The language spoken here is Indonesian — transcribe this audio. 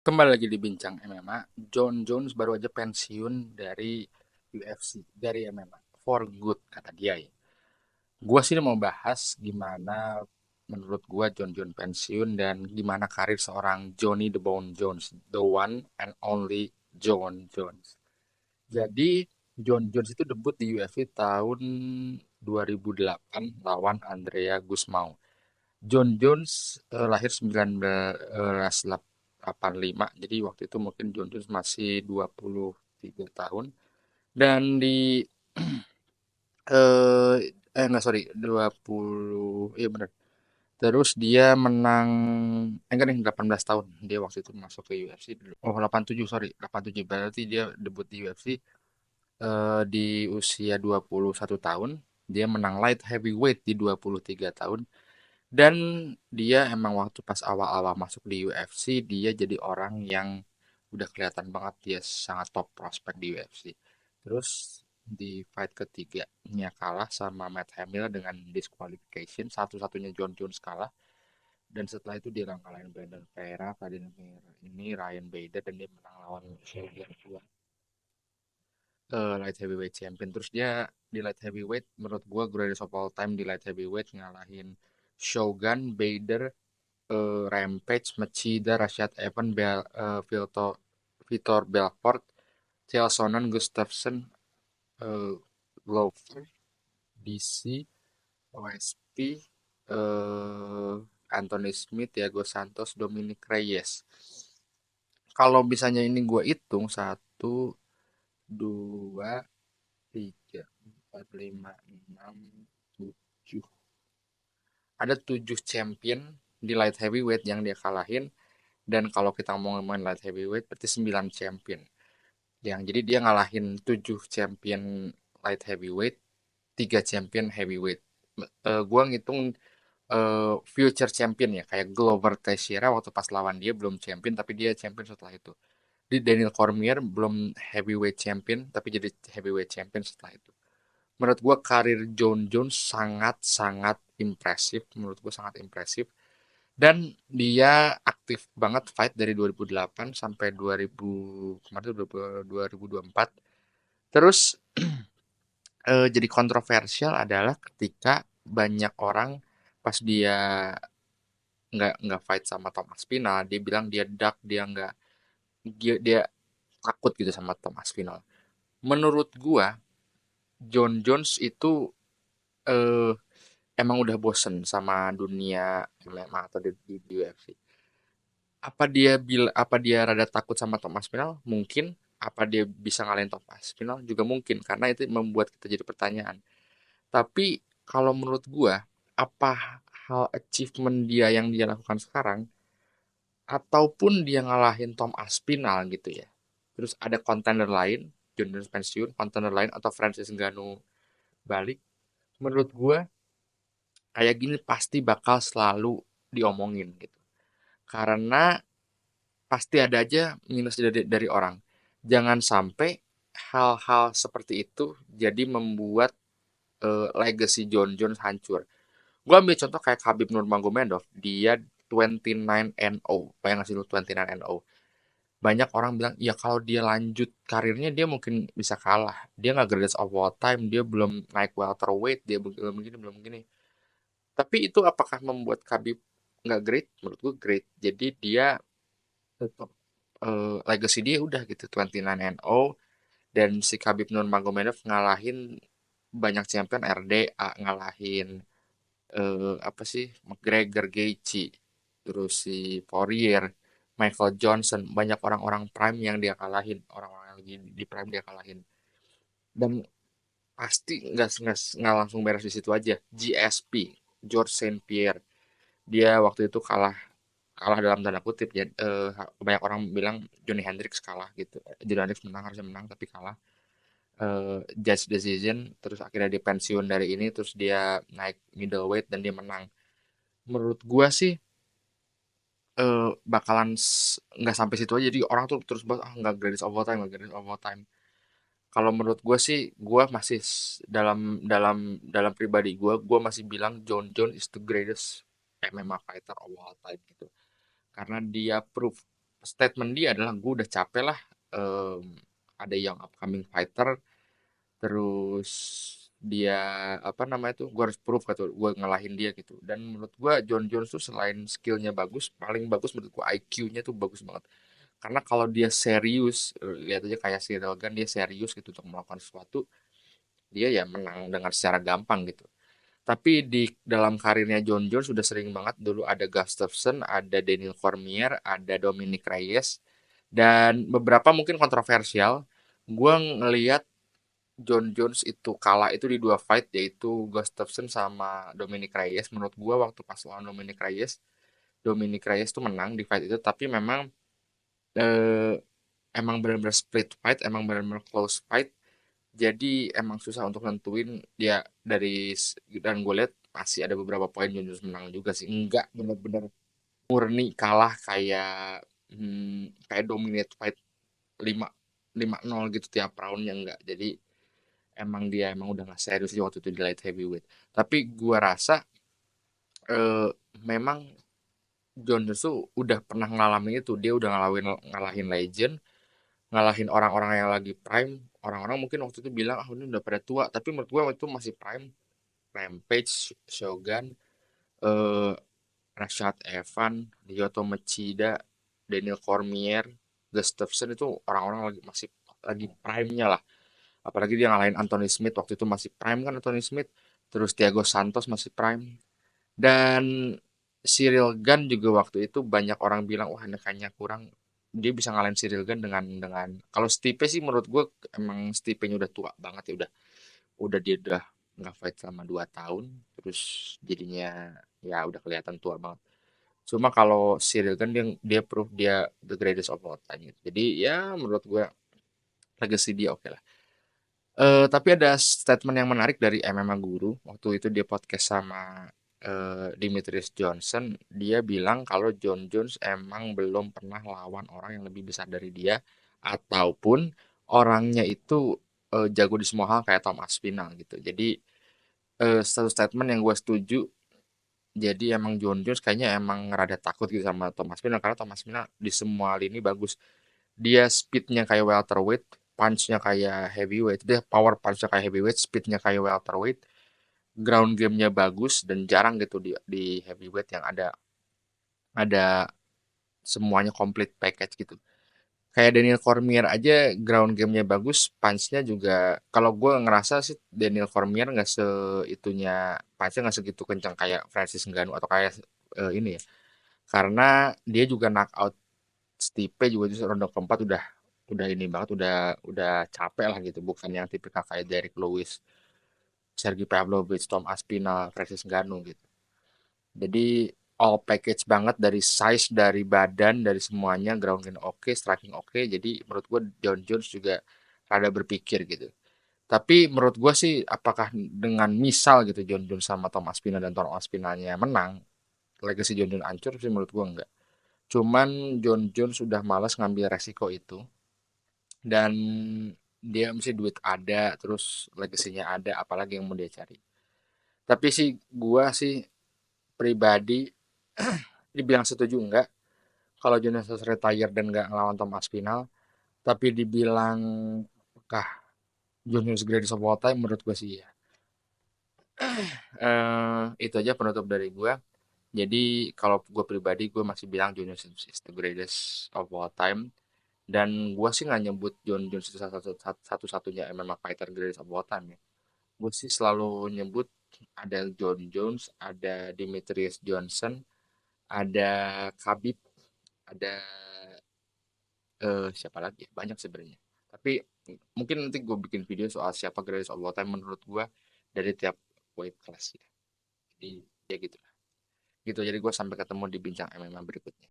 Kembali lagi di Bincang MMA. John Jones baru aja pensiun dari UFC, dari MMA. For good, kata dia ya. Gua sih mau bahas gimana menurut gua John Jones pensiun dan gimana karir seorang Johnny The Bone Jones, the one and only John Jones. Jadi John Jones itu debut di UFC tahun 2008 lawan Andrea Gusmao. John Jones lahir 1985, jadi waktu itu mungkin John Jones masih 23 tahun. Dan di eh enggak, sorry, 20, iya benar. Terus dia menang, enggak nih, 18 tahun dia waktu itu masuk ke UFC. Oh, 87, sorry, 87, berarti dia debut di UFC di usia 21 tahun. Dia menang light heavyweight di 23 tahun. Dan dia emang waktu pas awal-awal masuk di UFC, dia jadi orang yang udah kelihatan banget dia sangat top prospek di UFC. Terus di fight ketiganya kalah sama Matt Hamill dengan disqualification, satu-satunya John Jones kalah. Dan setelah itu dia ngalahin Brandon Vera, Vladimir ini, Ryan Bader, dan dia menang lawan Shogun light heavyweight champion. Terus dia di light heavyweight, menurut gua greatest of all time di light heavyweight, ngalahin Shogun, Bader, Rampage, Machida, Rashad Evans, Vitor Belfort, Chael Sonnen, Gustafsson, eh, Glover, DC, OSP, Anthony Smith, Thiago Santos, Dominic Reyes. Kalau misalnya ini gue hitung, satu, dua, tiga, empat, lima, enam, tujuh. Ada 7 champion di light heavyweight yang dia kalahin. Dan kalau kita mau ngomongin light heavyweight, berarti 9 champion. Jadi dia ngalahin 7 champion light heavyweight, 3 champion heavyweight. Gua ngitung future champion ya, kayak Glover Teixeira waktu pas lawan dia belum champion, tapi dia champion setelah itu. Di Daniel Cormier belum heavyweight champion, tapi jadi heavyweight champion setelah itu. Menurut gua karir John Jones sangat-sangat impresif. Menurut gua sangat impresif. Dan dia aktif banget fight dari 2008 sampai 2000, kemarin tuh 2024. Terus jadi kontroversial adalah ketika banyak orang pas dia nggak fight sama Tom Aspinall, dia bilang dia duck, dia takut gitu sama Tom Aspinall. Menurut gua John Jones itu eh, emang udah bosen sama dunia MMA atau di UFC. Apa dia rada takut sama Thomas Pinal? Mungkin. Apa dia bisa ngalahin Thomas Pinal? Juga mungkin, karena itu membuat kita jadi pertanyaan. Tapi kalau menurut gua, apa hal achievement dia yang dia lakukan sekarang, ataupun dia ngalahin Tom Aspinall gitu ya. Terus ada kontender lain, John Jones pensiun, kontender lain atau Francis Ngannou balik. Menurut gua kayak gini pasti bakal selalu diomongin gitu. Karena pasti ada aja minus dari orang. Jangan sampai hal-hal seperti itu jadi membuat legacy John Jones hancur. Gue ambil contoh kayak Khabib Nurmagomedov, dia 29-0. Bayang sih lu 29-0. Banyak orang bilang, ya kalau dia lanjut karirnya dia mungkin bisa kalah. Dia nggak greatest of all time, dia belum naik welterweight, dia belum begini, belum begini. Tapi itu apakah membuat Khabib nggak great? Menurut gue great. Jadi dia tetap legacy dia udah gitu 29-0. Dan si Khabib Nurmagomedov ngalahin banyak champion, RDA ngalahin apa sih, McGregor, Gaethje, terus si Poirier, Michael Johnson, banyak orang-orang prime yang dia kalahin, orang-orang yang lagi di prime dia kalahin. Dan pasti nggak langsung beres di situ aja. GSP, George Saint Pierre, dia waktu itu kalah kalah dalam tanda kutip ya. Banyak orang bilang Johnny Hendricks kalah gitu. Johnny Hendricks menang, harusnya menang tapi kalah. Judge decision, terus akhirnya dia pensiun dari ini, terus dia naik middleweight dan dia menang. Menurut gua sih bakalan nggak sampai situ aja, jadi orang tuh terus bahas ah nggak greatest of all time, nggak greatest of all time. Kalau menurut gua sih, gua masih dalam dalam dalam pribadi gua masih bilang John Jones is the greatest MMA fighter of all time gitu, karena dia proof. statement dia adalah gue udah capek lah, em, ada yang upcoming fighter terus dia apa namanya tuh gue harus proof kata gue ngalahin dia gitu. Dan menurut gue John Jones tuh selain skillnya bagus, paling bagus menurut gue IQ-nya tuh bagus banget. Karena kalau dia serius, lihat aja kayak si Rogan, dia serius gitu untuk melakukan sesuatu, dia ya menang dengan secara gampang gitu. Tapi di dalam karirnya John Jones sudah sering banget, dulu ada Gustafsson, ada Daniel Cormier, ada Dominic Reyes, dan beberapa mungkin kontroversial. Gue ngelihat John Jones itu kalah itu di dua fight, yaitu Gustafsson sama Dominic Reyes. Menurut gue waktu pas lawan Dominic Reyes tuh menang di fight itu, tapi memang eh, emang benar-benar split fight, emang benar-benar close fight. Jadi emang susah untuk nentuin dia dari dan gue lihat masih ada beberapa poin John Jones menang juga sih. Enggak benar-benar murni kalah kayak kayak dominate fight lima 5-0 gitu tiap roundnya enggak. Jadi emang dia emang udah nggak serius sih waktu itu di light heavyweight. Tapi gua rasa eh, memang John Jones tuh udah pernah ngalamin itu. Dia udah ngalahin legend, ngalahin orang-orang yang lagi prime. Orang-orang mungkin waktu itu bilang ah ini udah pada tua, tapi menurut gua waktu itu masih prime. Rampage, Shogun, eh, Rashad Evan, Lyoto Machida, Daniel Cormier, Gustafsson itu orang-orang lagi masih lagi prime-nya lah. Apalagi dia ngalahin Anthony Smith waktu itu masih prime kan Anthony Smith. Terus Thiago Santos masih prime. Dan Cyril Gane juga waktu itu banyak orang bilang wah ini kayaknya kurang, dia bisa ngalahin Cyril Gane dengan kalau Stipe sih menurut gue emang Stipe-nya udah tua banget ya, udah dia udah nggak fight selama 2 tahun terus jadinya ya udah kelihatan tua banget. Cuma kalau Cyril kan dia proof dia the greatest of all time gitu. Jadi ya menurut gue legacy dia oke lah. Tapi ada statement yang menarik dari MMA Guru waktu itu dia podcast sama Demetrius Johnson. Dia bilang kalau John Jones emang belum pernah lawan orang yang lebih besar dari dia ataupun orangnya itu jago di semua hal kayak Tom Aspinall gitu. Jadi satu statement yang gue setuju. Jadi emang John Jones kayaknya emang rada takut gitu sama Thomas Pinal karena Thomas Pinal di semua lini bagus. Dia speednya kayak welterweight, punchnya kayak heavyweight. Dia power punchnya kayak heavyweight, speednya kayak welterweight, ground gamenya bagus dan jarang gitu di heavyweight yang ada semuanya complete package gitu. Kayak Daniel Cormier aja ground gamenya bagus, punchnya juga. Kalau gue ngerasa sih Daniel Cormier nggak seitunya, punchnya nggak segitu kencang kayak Francis Ngannou atau kayak ini ya. Karena dia juga knockout Stipe juga di ronde keempat udah ini banget, udah capek lah gitu, bukan yang tipikal kayak Derrick Lewis, Sergey Pavlovich, Tom Aspinall, Francis Ngannou gitu. Jadi all package banget dari size, dari badan, dari semuanya, ground game oke, striking oke. Jadi menurut gue John Jones juga rada berpikir gitu. Tapi menurut gue sih apakah dengan misal gitu John Jones sama Tom Aspinall dan Tom Aspinallnya menang, legacy John Jones hancur sih menurut gue enggak. Cuman John Jones sudah malas ngambil resiko itu dan dia mesti duit ada, terus legasinya ada, apalagi yang mau dia cari. Tapi sih gua sih pribadi dibilang setuju enggak kalau John Jones retire dan nggak ngelawan Tom Aspinall, tapi dibilang apakah John Jones greatest of all time menurut gua sih ya. Itu aja penutup dari gua. Jadi kalau gue pribadi gue masih bilang John Jones is the greatest of all time. Dan gue sih nggak nyebut John Jones itu satu-satunya MMA fighter greatest of all time ya. Gue sih selalu nyebut ada John Jones, ada Demetrius Johnson, ada Khabib, ada siapa lagi ya? Banyak sebenarnya. Tapi mungkin nanti gue bikin video soal siapa greatest of all time menurut gue dari tiap weight class ya. Jadi ya gitu lah. Gitu jadi gue sampai ketemu di bincang MMA berikutnya.